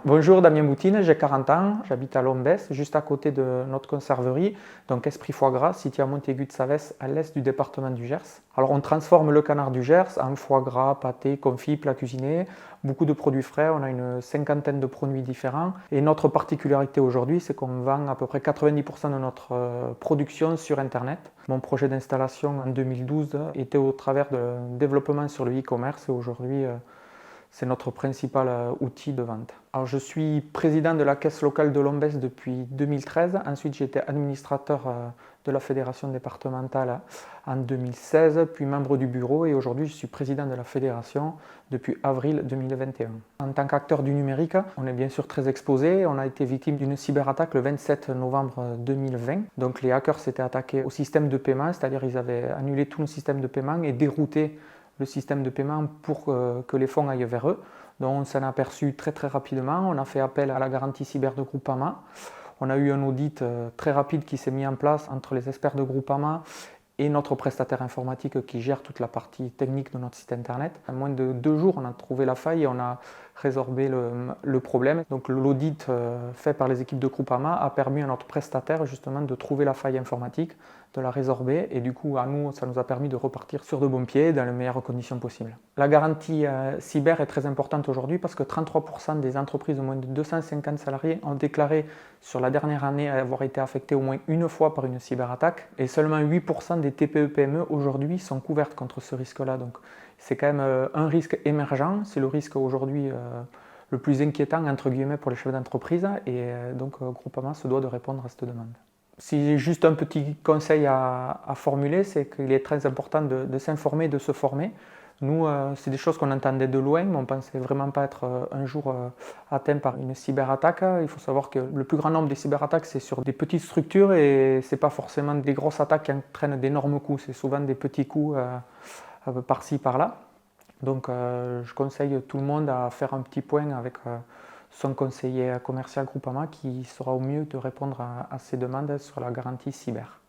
Bonjour, Damien Boutine, j'ai 40 ans, j'habite à Lombès, juste à côté de notre conserverie, donc Esprit Foie Gras, situé à Montaigu-de-Savès, à l'est du département du Gers. Alors on transforme le canard du Gers en foie gras, pâté, confit, plat cuisiné, beaucoup de produits frais, on a une cinquantaine de produits différents. Et notre particularité aujourd'hui, c'est qu'on vend à peu près 90% de notre production sur Internet. Mon projet d'installation en 2012 était au travers de développement sur le e-commerce et aujourd'hui, c'est notre principal outil de vente. Alors, je suis président de la caisse locale de Lombès depuis 2013. Ensuite, j'étais administrateur de la fédération départementale en 2016, puis membre du bureau. Et aujourd'hui, je suis président de la fédération depuis avril 2021. En tant qu'acteur du numérique, on est bien sûr très exposé. On a été victime d'une cyberattaque le 27 novembre 2020. Donc, les hackers s'étaient attaqués au système de paiement, c'est-à-dire ils avaient annulé tout le système de paiement et dérouté le système de paiement pour que les fonds aillent vers eux. Donc on s'en est aperçu très rapidement, on a fait appel à la garantie cyber de Groupama. On a eu un audit très rapide qui s'est mis en place entre les experts de Groupama et notre prestataire informatique qui gère toute la partie technique de notre site internet. En moins de 2 jours, on a trouvé la faille et on a résorbé le problème. Donc l'audit fait par les équipes de Groupama a permis à notre prestataire justement de trouver la faille informatique, de la résorber et du coup à nous ça nous a permis de repartir sur de bons pieds dans les meilleures conditions possibles. La garantie cyber est très importante aujourd'hui parce que 33% des entreprises de moins de 250 salariés ont déclaré sur la dernière année avoir été affectées au moins une fois par une cyberattaque et seulement 8% des TPE-PME aujourd'hui sont couvertes contre ce risque-là. Donc c'est quand même un risque émergent, c'est le risque aujourd'hui le plus inquiétant entre guillemets pour les chefs d'entreprise et donc Groupama se doit de répondre à cette demande. Si j'ai juste un petit conseil à formuler, c'est qu'il est très important de s'informer, de se former. Nous, c'est des choses qu'on entendait de loin, mais on ne pensait vraiment pas être un jour atteint par une cyberattaque. Il faut savoir que le plus grand nombre des cyberattaques, c'est sur des petites structures et ce n'est pas forcément des grosses attaques qui entraînent d'énormes coûts, c'est souvent des petits coups par-ci, par-là. Donc je conseille tout le monde à faire un petit point avec son conseiller commercial Groupama qui sera au mieux de répondre à ces demandes sur la garantie cyber.